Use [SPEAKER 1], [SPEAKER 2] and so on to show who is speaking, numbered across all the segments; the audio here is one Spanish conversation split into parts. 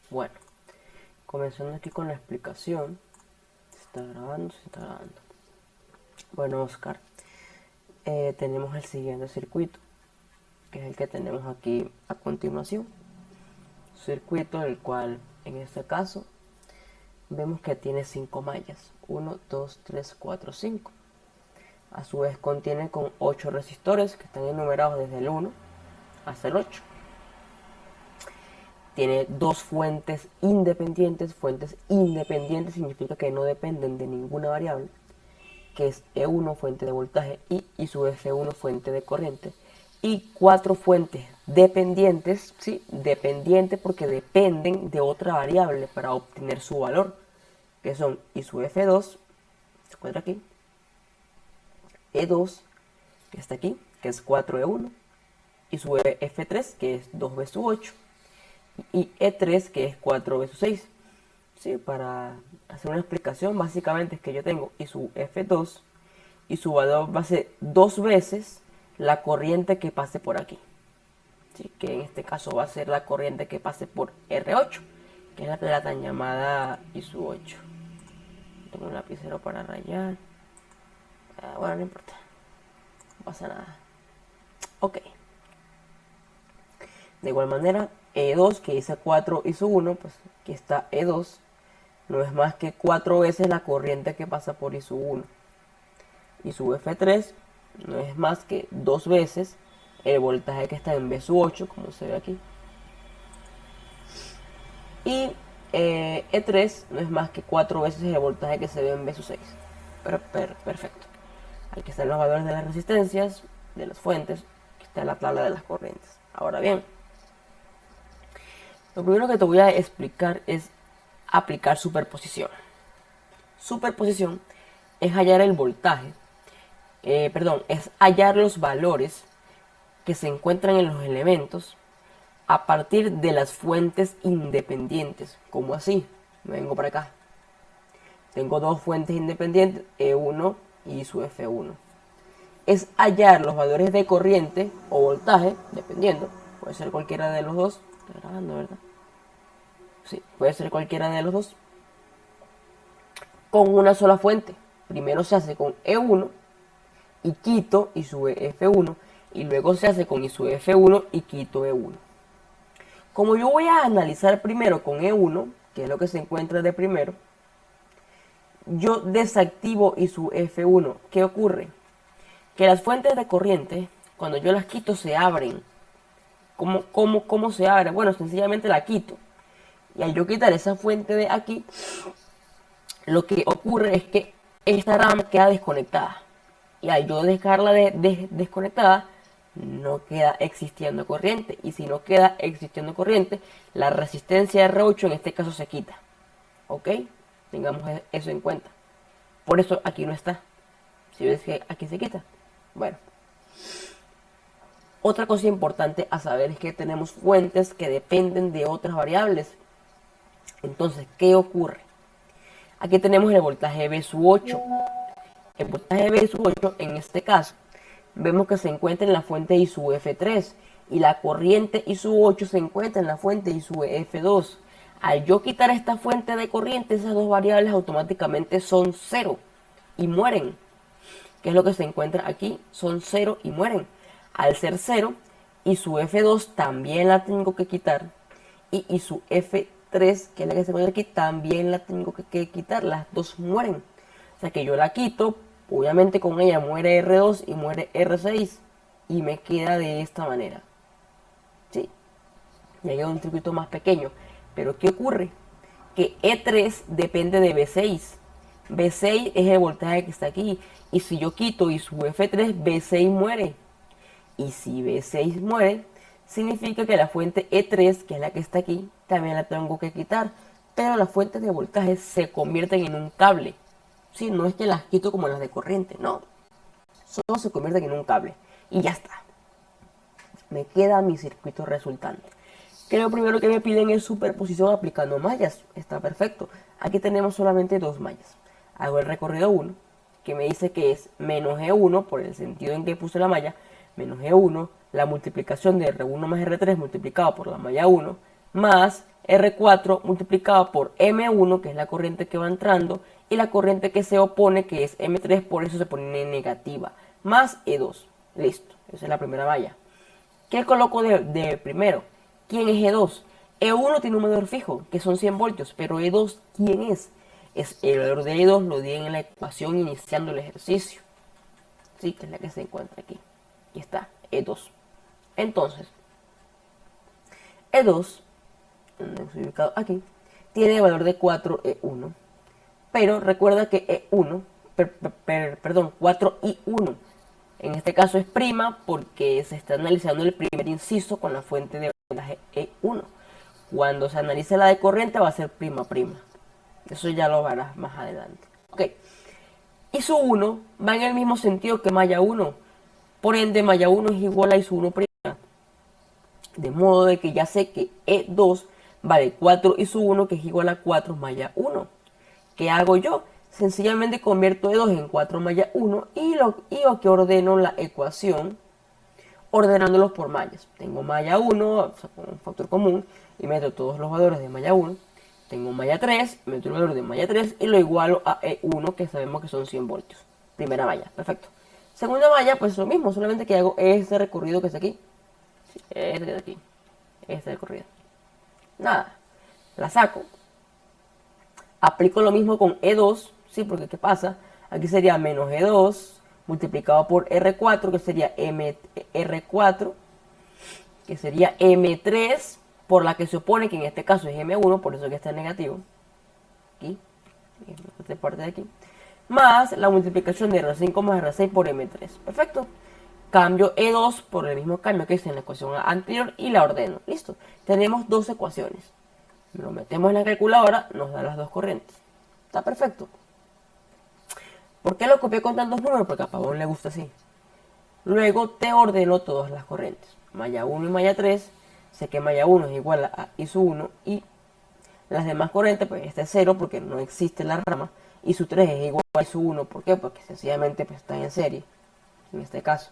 [SPEAKER 1] Bueno, comenzando aquí con la explicación. ¿Se está grabando? Se está grabando. Bueno, Oscar, tenemos el siguiente circuito, que es el que tenemos aquí a continuación. Circuito el cual, en este caso, vemos que tiene 5 mallas. 1, 2, 3, 4, 5. A su vez contiene con 8 resistores que están enumerados desde el 1 hasta el 8. Tiene dos fuentes independientes. Fuentes independientes significa que no dependen de ninguna variable, que es E1 fuente de voltaje y su F1 fuente de corriente. Y 4 fuentes dependientes, ¿sí? Dependientes porque dependen de otra variable para obtener su valor, que son I su F2, se encuentra aquí, E2, que está aquí, que es 4E1, y su F3, que es 2B sub 8, y E3, que es 4B sub 6. Sí, para hacer una explicación, básicamente es que yo tengo I su F2 y su valor va a ser 2 veces la corriente que pase por aquí. ¿Sí? Que en este caso va a ser la corriente que pase por R8, que es la tan llamada I su 8. Tengo un lapicero para rayar. Bueno, no importa. No pasa nada. Ok. De igual manera, E2, que dice 4 I su 1, pues aquí está E2. No es más que 4 veces la corriente que pasa por I su 1. Y su F3 no es más que 2 veces el voltaje que está en B sub 8, como se ve aquí. Y E3 no es más que 4 veces el voltaje que se ve en B sub 6. Perfecto. Aquí están los valores de las resistencias, de las fuentes. Aquí está la tabla de las corrientes. Ahora bien, lo primero que te voy a explicar es aplicar superposición. Superposición es hallar el voltaje, es hallar los valores que se encuentran en los elementos a partir de las fuentes independientes. ¿Cómo así? Me vengo para acá. Tengo dos fuentes independientes, E1 y su F1. Es hallar los valores de corriente o voltaje, dependiendo. Puede ser cualquiera de los dos. Está grabando, ¿verdad? Sí, puede ser cualquiera de los dos. Con una sola fuente. Primero se hace con E1 y quito y sube F1. Y luego se hace con I sub F1 y quito E1. Como yo voy a analizar primero con E1, que es lo que se encuentra de primero, yo desactivo I sub F1. ¿Qué ocurre? Que las fuentes de corriente, cuando yo las quito, se abren. ¿Cómo se abre? Bueno, sencillamente la quito. Y al yo quitar esa fuente de aquí, lo que ocurre es que esta RAM queda desconectada. Y al yo dejarla desconectada, no queda existiendo corriente. Y si no queda existiendo corriente, la resistencia R8 en este caso se quita. ¿Ok? Tengamos eso en cuenta. Por eso aquí no está. Si ves que aquí se quita. Bueno. Otra cosa importante a saber es que tenemos fuentes que dependen de otras variables. Entonces, ¿qué ocurre? Aquí tenemos el voltaje B sub 8. El voltaje B sub 8, en este caso, vemos que se encuentra en la fuente I sub F3 y la corriente I sub 8 se encuentra en la fuente I sub F2. Al yo quitar esta fuente de corriente, esas dos variables automáticamente son 0 y mueren. ¿Qué es lo que se encuentra aquí? Son 0 y mueren. Al ser 0, I sub F2 también la tengo que quitar. Y I sub F3, que es la que se encuentra aquí, también la tengo que quitar. Las dos mueren. O sea que yo la quito. Obviamente con ella muere R2 y muere R6. Y me queda de esta manera. ¿Sí? Ya queda un circuito más pequeño. Pero ¿qué ocurre? Que E3 depende de B6. B6 es el voltaje que está aquí. Y si yo quito y subo F3, B6 muere. Y si B6 muere, significa que la fuente E3, que es la que está aquí, también la tengo que quitar. Pero las fuentes de voltaje se convierten en un cable. Sí, no es que las quito como las de corriente, no. Solo se convierten en un cable. Y ya está. Me queda mi circuito resultante. Que lo primero que me piden es superposición aplicando mallas. Está perfecto. Aquí tenemos solamente dos mallas. Hago el recorrido 1, que me dice que es menos E1, por el sentido en que puse la malla, menos E1, la multiplicación de R1 más R3 multiplicado por la malla 1, más R4 multiplicado por M1, que es la corriente que va entrando, y la corriente que se opone, que es M3, por eso se pone negativa, más E2. Listo, esa es la primera malla. ¿Qué coloco de primero? ¿Quién es E2? E1 tiene un valor fijo, que son 100 voltios, pero E2, ¿quién es? Es el valor de E2, lo di en la ecuación iniciando el ejercicio. Sí, que es la que se encuentra aquí. Aquí está, E2. Entonces, E2, donde estoy ubicado aquí, tiene el valor de 4E1. Pero recuerda que E1, perdón, 4I1, en este caso es prima porque se está analizando el primer inciso con la fuente de voltaje E1. Cuando se analice la de corriente va a ser prima prima. Eso ya lo verás más adelante. Ok. Y su 1 va en el mismo sentido que malla 1. Por ende, malla 1 es igual a ISU 1 prima. De modo de que ya sé que E2 vale 4 ISU 1, que es igual a 4 malla 1. ¿Qué hago yo? Sencillamente convierto E2 en 4 malla 1 y aquí ordeno la ecuación ordenándolos por mallas. Tengo malla 1, o sea, con un factor común, y meto todos los valores de malla 1. Tengo malla 3, meto el valor de malla 3 y lo igualo a E1, que sabemos que son 100 voltios. Primera malla, perfecto. Segunda malla, pues lo mismo, solamente que hago este recorrido que está aquí. Este de aquí. Este recorrido. Nada. La saco. Aplico lo mismo con E2, ¿sí? Porque ¿qué pasa? Aquí sería menos E2 multiplicado por R4, que sería R4, que sería M3, por la que se opone, que en este caso es M1, por eso que está en negativo. Aquí, esta parte de aquí. Más la multiplicación de R5 más R6 por M3. Perfecto. Cambio E2 por el mismo cambio que hice en la ecuación anterior y la ordeno. Listo. Tenemos dos ecuaciones. Lo metemos en la calculadora, nos da las dos corrientes. Está perfecto. ¿Por qué lo copié con tantos números? Porque a Pavón le gusta así. Luego te ordeno todas las corrientes. Malla 1 y malla 3. Sé que malla 1 es igual a ISU 1 y las demás corrientes, pues este es 0 porque no existe la rama. ISU 3 es igual a ISU 1. ¿Por qué? Porque sencillamente pues, están en serie. En este caso.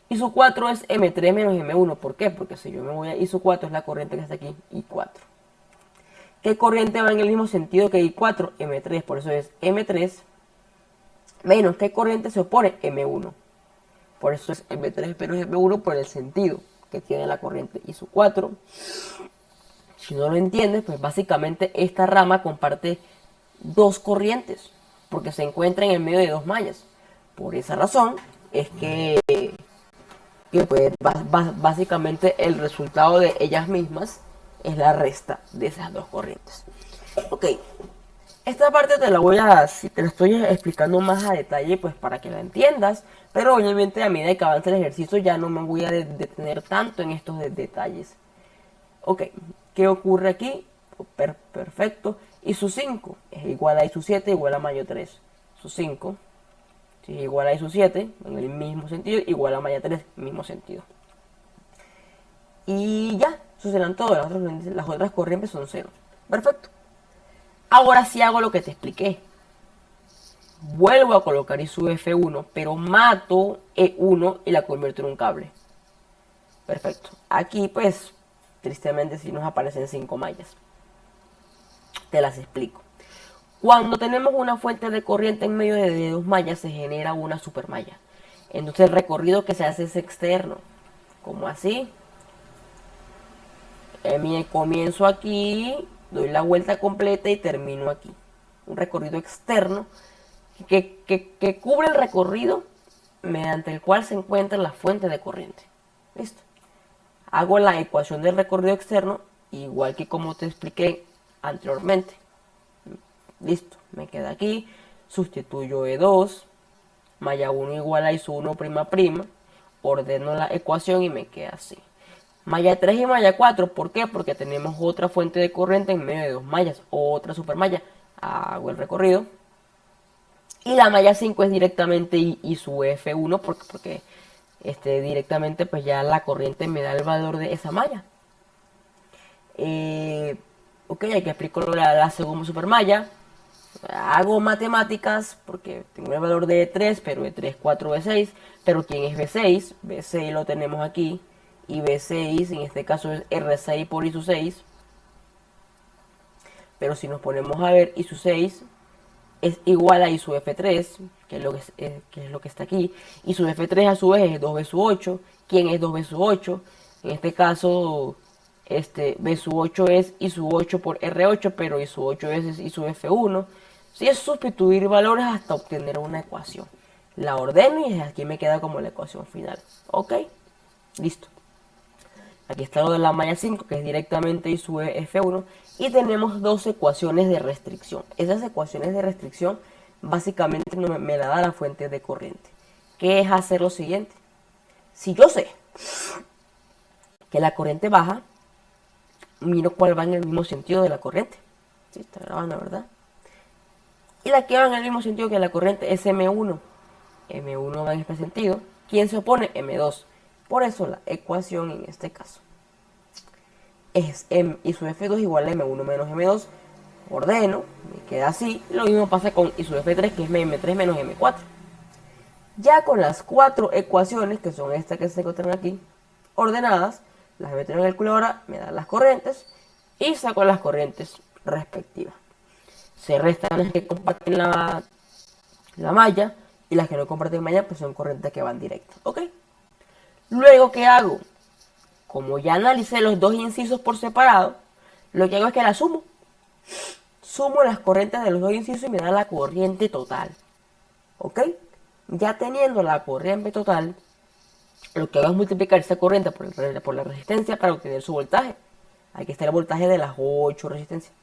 [SPEAKER 1] ISU 4 es M3 menos M1. ¿Por qué? Porque si yo me voy a ISU 4 es la corriente que está aquí, I4. ¿Qué corriente va en el mismo sentido que I4? M3, por eso es M3 menos ¿qué corriente se opone? M1. Por eso es M3 menos M1 por el sentido que tiene la corriente ISU 4. Si no lo entiendes, pues básicamente esta rama comparte dos corrientes porque se encuentra en el medio de dos mallas. Por esa razón es que pues, básicamente el resultado de ellas mismas es la resta de esas dos corrientes. Ok, esta parte te la estoy explicando más a detalle pues para que la entiendas, pero obviamente a medida que avance el ejercicio ya no me voy a detener tanto en estos detalles. Ok, ¿qué ocurre aquí? Perfecto, ISU 5 es igual a ISU 7 igual a malla 3. ISU 5 si es igual a ISU 7 en el mismo sentido, igual a malla 3 en el mismo sentido. Y ya, eso serán todas las otras corrientes son 0. Perfecto. Ahora sí hago lo que te expliqué. Vuelvo a colocar ISU F1, pero mato E1 y la convierto en un cable. Perfecto. Aquí pues, tristemente sí nos aparecen 5 mallas. Te las explico. Cuando tenemos una fuente de corriente en medio de dos mallas, se genera una supermalla. Entonces el recorrido que se hace es externo. Como así. Comienzo aquí, doy la vuelta completa y termino aquí. Un recorrido externo que cubre el recorrido mediante el cual se encuentra la fuente de corriente. Listo. Hago la ecuación del recorrido externo igual que como te expliqué anteriormente. Listo. Me queda aquí. Sustituyo E2. Malla 1 igual a ISU 1 prima prima. Ordeno la ecuación y me queda así. Malla 3 y malla 4, ¿por qué? Porque tenemos otra fuente de corriente en medio de dos mallas, otra supermalla. Hago el recorrido. Y la malla 5 es directamente ISU F1 porque directamente pues ya la corriente me da el valor de esa malla. Ok, aquí aplico la segunda supermalla. Hago matemáticas porque tengo el valor de E3, pero E3, 4, B6. Pero ¿quién es B6? B6 lo tenemos aquí. Y B6 en este caso es R6 por ISU 6. Pero si nos ponemos a ver, I sub 6 es igual a I sub F3, que es lo que está aquí. I sub F3 a su vez es 2B sub 8. ¿Quién es 2B sub 8? En este caso, B sub 8 es I sub 8 por R8, pero I sub 8 es I sub F1. Si es sustituir valores hasta obtener una ecuación. La ordeno y aquí me queda como la ecuación final. ¿Ok? Listo. Aquí está lo de la malla 5, que es directamente I sub F1. Y tenemos dos ecuaciones de restricción. Esas ecuaciones de restricción básicamente me la da la fuente de corriente. ¿Qué es hacer lo siguiente? Si yo sé que la corriente baja, miro cuál va en el mismo sentido de la corriente. Sí, está grabando, ¿verdad? Y la que va en el mismo sentido que la corriente es M1. M1 va en este sentido. ¿Quién se opone? M2. Por eso la ecuación en este caso es I sub F2 igual a M1 menos M2. Ordeno, me queda así. Lo mismo pasa con I sub F3, que es M3 menos M4. Ya con las cuatro ecuaciones, que son estas que se encuentran aquí, ordenadas, las meto en la calculadora, me dan las corrientes y saco las corrientes respectivas. Se restan las que comparten la malla y las que no comparten malla pues son corrientes que van directas. ¿Ok? Luego, ¿qué hago? Como ya analicé los dos incisos por separado, lo que hago es que las sumo. Sumo las corrientes de los dos incisos y me da la corriente total. ¿Ok? Ya teniendo la corriente total, lo que hago es multiplicar esa corriente por la resistencia para obtener su voltaje. Aquí está el voltaje de las 8 resistencias.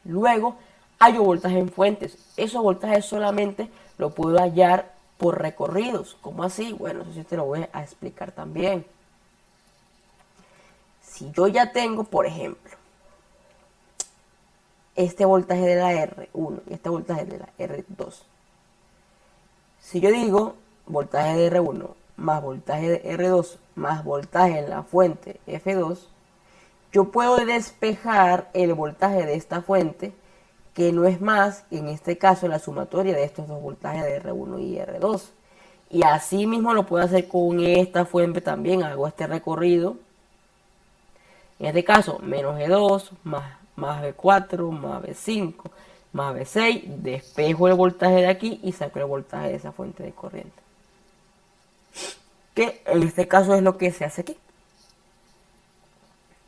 [SPEAKER 1] Luego, hallo voltaje en fuentes. Esos voltajes solamente lo puedo hallar por recorridos. ¿Cómo así? Bueno, eso sí te lo voy a explicar también. Si yo ya tengo, por ejemplo, este voltaje de la R1 y este voltaje de la R2. Si yo digo voltaje de R1 más voltaje de R2 más voltaje en la fuente F2, yo puedo despejar el voltaje de esta fuente, que no es más, en este caso, la sumatoria de estos dos voltajes de R1 y R2. Y así mismo lo puedo hacer con esta fuente también. Hago este recorrido. En este caso, menos E2, más B4, más B5, más B6. Despejo el voltaje de aquí y saco el voltaje de esa fuente de corriente. Que en este caso es lo que se hace aquí.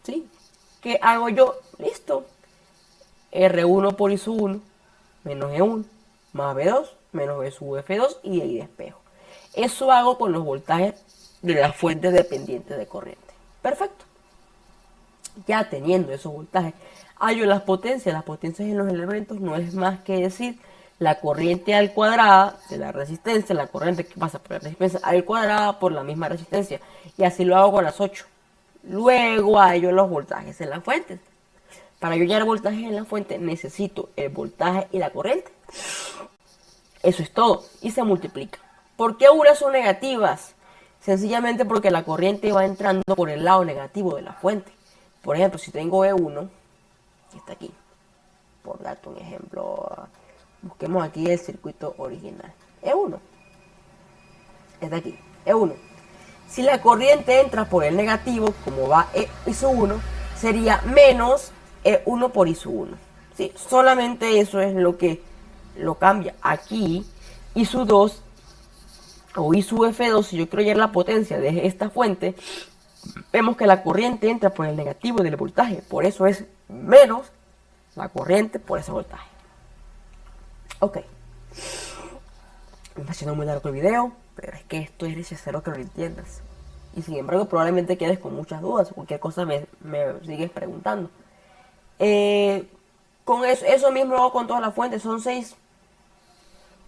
[SPEAKER 1] ¿Sí? ¿Qué hago yo? Listo. R1 por I sub 1 menos E1 más B2 menos B sub F2 y ahí despejo. Eso hago con los voltajes de las fuentes dependientes de corriente. Perfecto. Ya teniendo esos voltajes, hallo las potencias. Las potencias en los elementos no es más que decir la corriente al cuadrado de la resistencia, la corriente que pasa por la resistencia al cuadrado por la misma resistencia. Y así lo hago con las 8. Luego hallo los voltajes en las fuentes. Para yo hallar voltaje en la fuente necesito el voltaje y la corriente. Eso es todo. Y se multiplica. ¿Por qué unas son negativas? Sencillamente porque la corriente va entrando por el lado negativo de la fuente. Por ejemplo, si tengo E1, que está aquí, por darte un ejemplo, busquemos aquí el circuito original. E1. Está aquí. E1. Si la corriente entra por el negativo, como va I sub 1, sería menos E1 por I sub 1. ¿Sí? Solamente eso es lo que lo cambia. Aquí, I sub 2 o I sub F2, si yo quiero hallar la potencia de esta fuente, vemos que la corriente entra por el negativo del voltaje. Por eso es menos la corriente por ese voltaje. Ok. Me está haciendo muy largo el video, pero es que esto es necesario que lo entiendas. Y sin embargo, probablemente quedes con muchas dudas. Cualquier cosa me sigues preguntando. Con eso mismo lo hago con todas las fuentes. Son 6.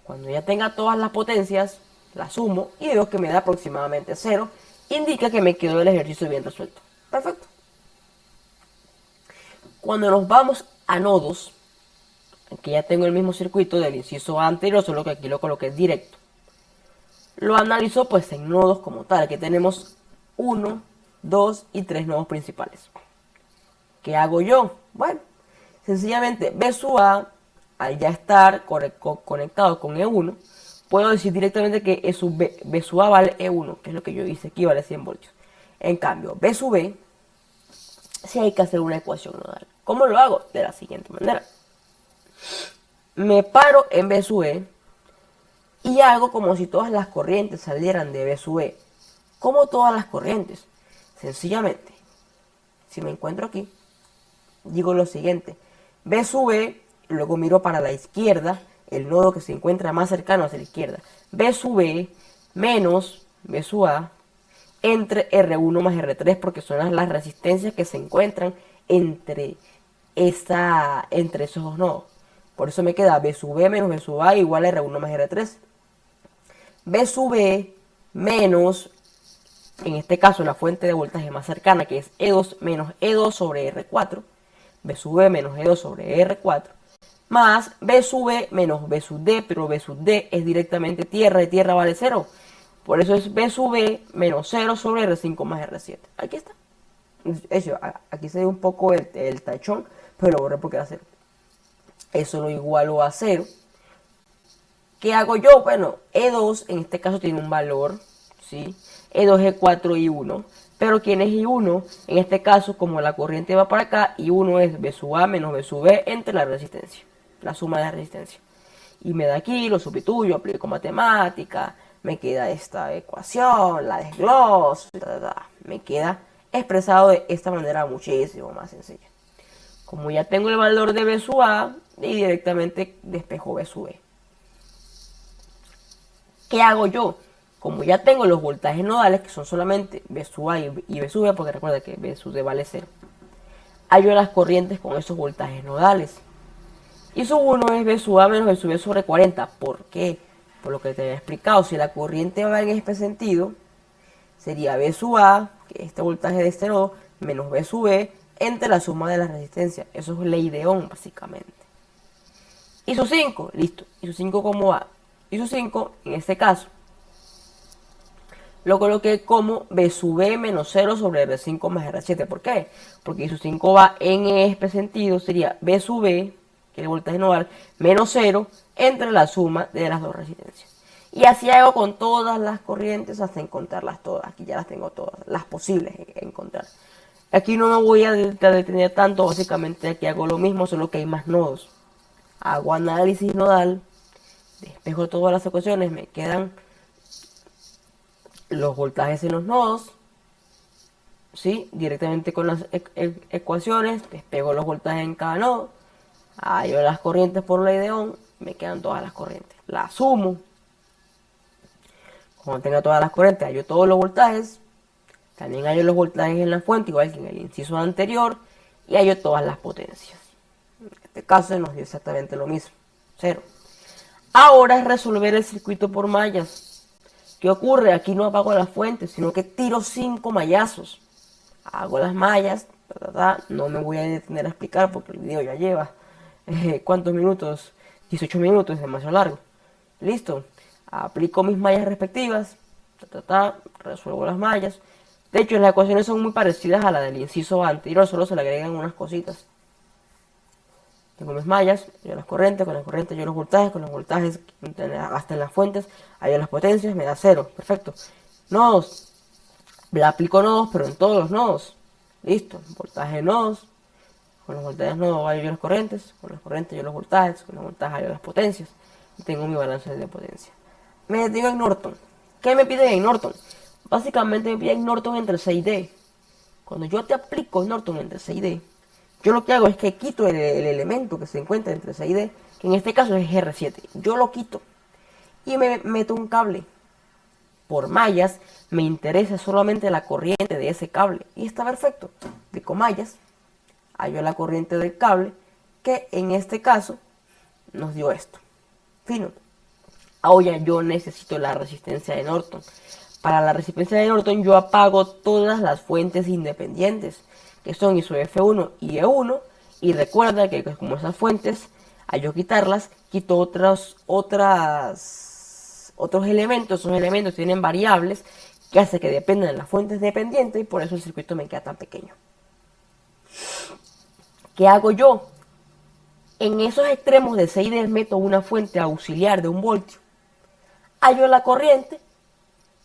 [SPEAKER 1] Cuando ya tenga todas las potencias, las sumo y veo que me da aproximadamente 0. Indica que me quedó el ejercicio bien resuelto. Perfecto. Cuando nos vamos a nodos, aquí ya tengo el mismo circuito del inciso anterior, solo que aquí lo coloqué directo. Lo analizo pues en nodos como tal. Aquí tenemos 1, 2 y 3 nodos principales. ¿Qué hago yo? Bueno, sencillamente B sub A, al ya estar conectado con E1, puedo decir directamente que B sub A vale E1, que es lo que yo hice aquí, vale 100 voltios. En cambio, B sub B, sí hay que hacer una ecuación nodal. ¿Cómo lo hago? De la siguiente manera. Me paro en B sub E y hago como si todas las corrientes salieran de B sub E. ¿Cómo todas las corrientes? Sencillamente, si me encuentro aquí, digo lo siguiente. B sub E, luego miro para la izquierda, el nodo que se encuentra más cercano hacia la izquierda. B sub E menos B sub A entre R1 más R3, porque son las resistencias que se encuentran entre esos dos nodos. Por eso me queda B sub B menos B sub A igual a R1 más R3. B sub B menos, en este caso, la fuente de voltaje más cercana, que es E2 menos E2 sobre R4. B sub B menos E2 sobre R4. Más B sub B menos B sub D, pero B sub D es directamente tierra y tierra vale 0. Por eso es B sub B menos 0 sobre R5 más R7. Aquí está. Eso, aquí se ve un poco el tachón, pero lo borré porque era 0. Eso lo igualo a 0. ¿Qué hago yo? Bueno, E2 en este caso tiene un valor, ¿sí? E2, E4 y 1. Pero ¿quién es I1? En este caso, como la corriente va para acá, I1 es B sub A menos B sub B entre la resistencia. La suma de la resistencia. Y me da aquí, lo sustituyo, aplico matemática, me queda esta ecuación, la desgloso, me queda expresado de esta manera muchísimo más sencilla. Como ya tengo el valor de B sub A, y directamente despejo B sub B. ¿Qué hago yo? Como ya tengo los voltajes nodales, que son solamente B sub A y B sub B, porque recuerda que B sub D vale 0, hallo las corrientes con esos voltajes nodales. Y sub 1 es B sub A menos B sub B sobre 40. ¿Por qué? Por lo que te había explicado. Si la corriente va en este sentido, sería B sub A, que es este voltaje de este nodo, menos B sub B, entre la suma de las resistencias. Eso es ley de Ohm, básicamente. Y sub 5, listo. Y sub 5, ¿cómo va? Y sub 5, en este caso, lo coloqué como B sub B menos 0 sobre R5 más R7. ¿Por qué? Porque I sub 5 va en este sentido, sería B sub B, que es el voltaje nodal, menos 0 entre la suma de las dos resistencias. Y así hago con todas las corrientes hasta encontrarlas todas. Aquí ya las tengo todas, las posibles encontrar. Aquí no me voy a detener tanto, básicamente aquí hago lo mismo, solo que hay más nodos. Hago análisis nodal, despejo todas las ecuaciones, me quedan los voltajes en los nodos, ¿sí? Directamente con las ecuaciones, despego los voltajes en cada nodo, hallo las corrientes por ley de Ohm, me quedan todas las corrientes. Las sumo. Cuando tenga todas las corrientes, hallo todos los voltajes. También hallo los voltajes en la fuente, igual que en el inciso anterior, y hallo todas las potencias. En este caso nos dio exactamente lo mismo, 0. Ahora es resolver el circuito por mallas. ¿Qué ocurre? Aquí no apago la fuente, sino que tiro 5 mallazos. Hago las mallas, no me voy a detener a explicar porque el video ya lleva ¿cuántos minutos? 18 minutos, es demasiado largo. Listo, aplico mis mallas respectivas, resuelvo las mallas. De hecho, las ecuaciones son muy parecidas a la del inciso anterior, solo se le agregan unas cositas. Tengo mis mallas, yo las corrientes, con las corrientes yo los voltajes, con los voltajes hasta en las fuentes, hallo las potencias, me da 0, perfecto. Nodos, le aplico nodos, pero en todos los nodos. Listo, voltaje de nodos, con los voltajes nodos hallo yo las corrientes, con las corrientes yo los voltajes, con los voltajes hallo las potencias. Y tengo mi balance de potencia. Me detengo en Norton. ¿Qué me piden en Norton? Básicamente me piden Norton entre C y D. Cuando yo te aplico Norton entre C y D, yo lo que hago es que quito el elemento que se encuentra entre C y D, que en este caso es R7. Yo lo quito y me meto un cable. Por mallas me interesa solamente la corriente de ese cable. Y está perfecto. Aplico mallas, hallo la corriente del cable, que en este caso nos dio esto. Fino. Ahora yo necesito la resistencia de Norton. Para la resistencia de Norton yo apago todas las fuentes independientes, que son ISO F1 y E1, y recuerda que como esas fuentes, al yo quitarlas, quito otros elementos. Esos elementos tienen variables que hace que dependan de las fuentes dependientes, y por eso el circuito me queda tan pequeño. ¿Qué hago yo? En esos extremos de C y D meto una fuente auxiliar de 1 voltio, hallo la corriente,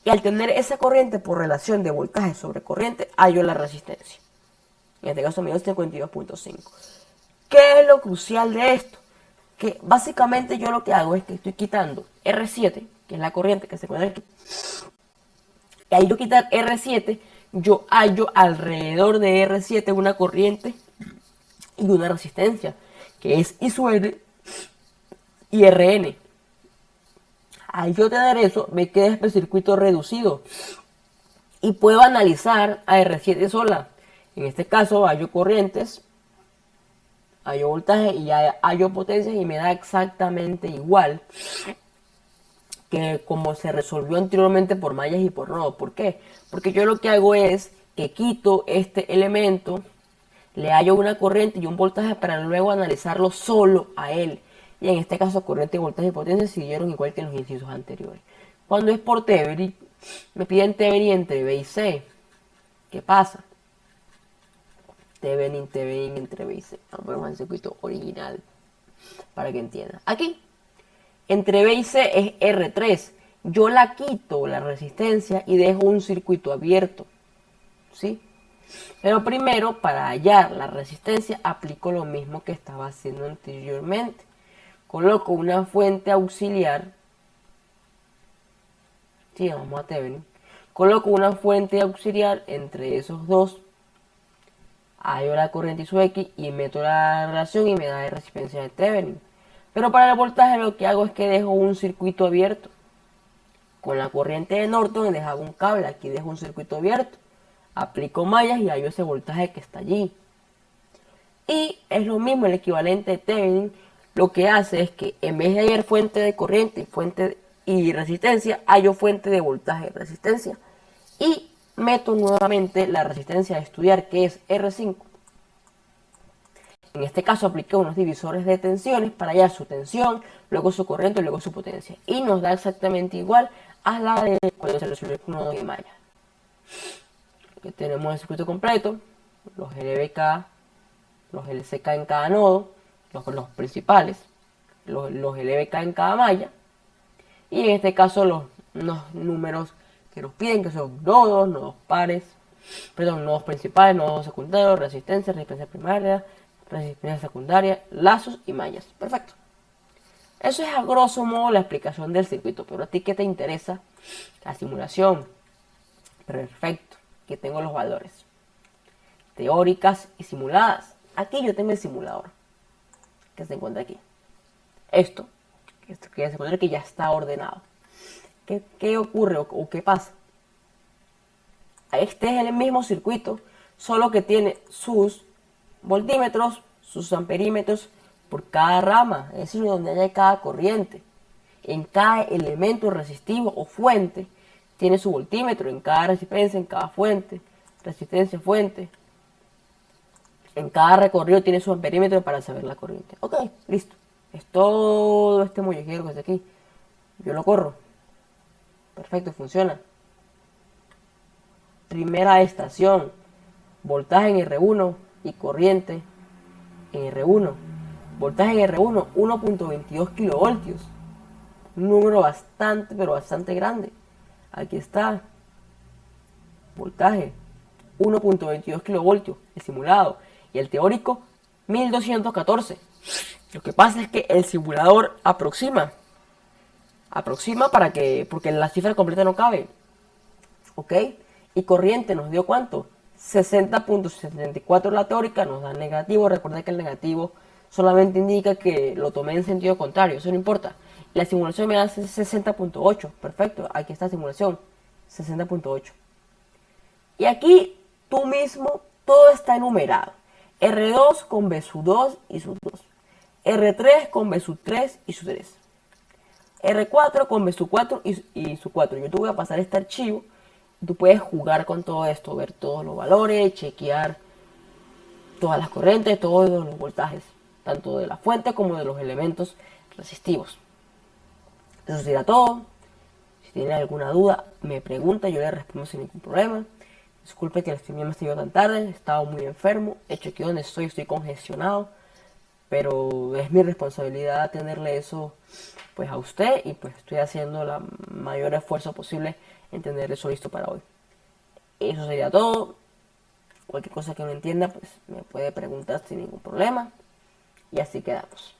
[SPEAKER 1] y al tener esa corriente por relación de voltaje sobre corriente, hallo la resistencia. En este caso me dio 52.5. lo crucial de esto? Que básicamente yo lo que hago es que estoy quitando R7, que es la corriente que se encuentra aquí. Y ahí yo quitar R7, yo hallo alrededor de R7 una corriente y una resistencia, que es I sub N y Rn. Al yo tener eso, me queda este circuito reducido y puedo analizar a R7 sola. En este caso hallo corrientes, hallo voltaje y hallo potencias, y me da exactamente igual que como se resolvió anteriormente por mallas y por nodos. ¿Por qué? Porque yo lo que hago es que quito este elemento, le hallo una corriente y un voltaje para luego analizarlo solo a él. Y en este caso corriente, voltaje y potencia siguieron igual que en los incisos anteriores. Cuando es por Thevenin, me piden Thevenin entre B y C. ¿Qué pasa? Thevenin entre B y C. Vamos a poner el circuito original para que entiendan. Aquí, entre B y C es R3. Yo la quito, la resistencia, y dejo un circuito abierto. ¿Sí? Pero primero, para hallar la resistencia, aplico lo mismo que estaba haciendo anteriormente. Coloco una fuente auxiliar. Sí, vamos a Thevenin. Coloco una fuente auxiliar entre esos dos. Hallo la corriente I sub X y meto la relación y me da la resistencia de Thevenin. Pero para el voltaje lo que hago es que dejo un circuito abierto. Con la corriente de Norton dejaba un cable, aquí dejo un circuito abierto. Aplico mallas y hallo ese voltaje que está allí. Y es lo mismo, el equivalente de Thevenin lo que hace es que en vez de hallar fuente de corriente, fuente y resistencia, hallo fuente de voltaje y resistencia. Y meto nuevamente la resistencia a estudiar, que es R5. En este caso apliqué unos divisores de tensiones para hallar su tensión, luego su corriente y luego su potencia. Y nos da exactamente igual a la de cuando se resuelve con nodo y malla. Aquí tenemos el circuito completo, los LBK, los LCK en cada nodo, los principales, los LBK en cada malla. Y en este caso los números que nos piden, que son nodos, nodos pares, perdón, nodos principales, nodos secundarios, resistencia primaria, resistencia secundaria, lazos y mallas. Perfecto. Eso es a grosso modo la explicación del circuito, pero a ti ¿qué te interesa? La simulación. Perfecto. Aquí tengo los valores teóricas y simuladas. Aquí yo tengo el simulador que se encuentra aquí. Esto que se encuentra que ya está ordenado. ¿Qué ocurre o qué pasa? Este es el mismo circuito, solo que tiene sus voltímetros, sus amperímetros por cada rama, es decir, donde haya cada corriente. En cada elemento resistivo o fuente tiene su voltímetro, en cada resistencia, en cada fuente, resistencia, fuente. En cada recorrido tiene su amperímetro para saber la corriente. Ok, listo. Es todo este mollejero que está aquí. Yo lo corro. Perfecto, funciona. Primera estación. Voltaje en R1 y corriente en R1. Voltaje en R1, 1.22 kilovoltios. Un número bastante, pero bastante grande. Aquí está. Voltaje, 1.22 kilovoltios, el simulado. Y el teórico, 1214. Lo que pasa es que el simulador aproxima porque la cifra completa no cabe. ¿Ok? Y corriente nos dio ¿cuánto? 60.74 la teórica, nos da negativo. Recuerda que el negativo solamente indica que lo tomé en sentido contrario, eso no importa. La simulación me da 60.8, perfecto, aquí está la simulación, 60.8. Y aquí tú mismo, todo está enumerado. R2 con B sub 2 y sub 2. R3 con B sub 3 y sub 3. R4 con B sub 4 y sub 4. Yo te voy a pasar este archivo. Tú puedes jugar con todo esto, ver todos los valores, chequear todas las corrientes, todos los voltajes, tanto de la fuente como de los elementos resistivos. Eso sería todo. Si tienen alguna duda, me pregunta, yo le respondo sin ningún problema. Disculpe que el stream me esté tan tarde, he estado muy enfermo, he hecho aquí donde estoy congestionado, pero es mi responsabilidad atenderle eso pues a usted, y pues estoy haciendo el mayor esfuerzo posible en tener eso listo para hoy. Eso sería todo. Cualquier cosa que no entienda, pues me puede preguntar sin ningún problema. y así quedamos.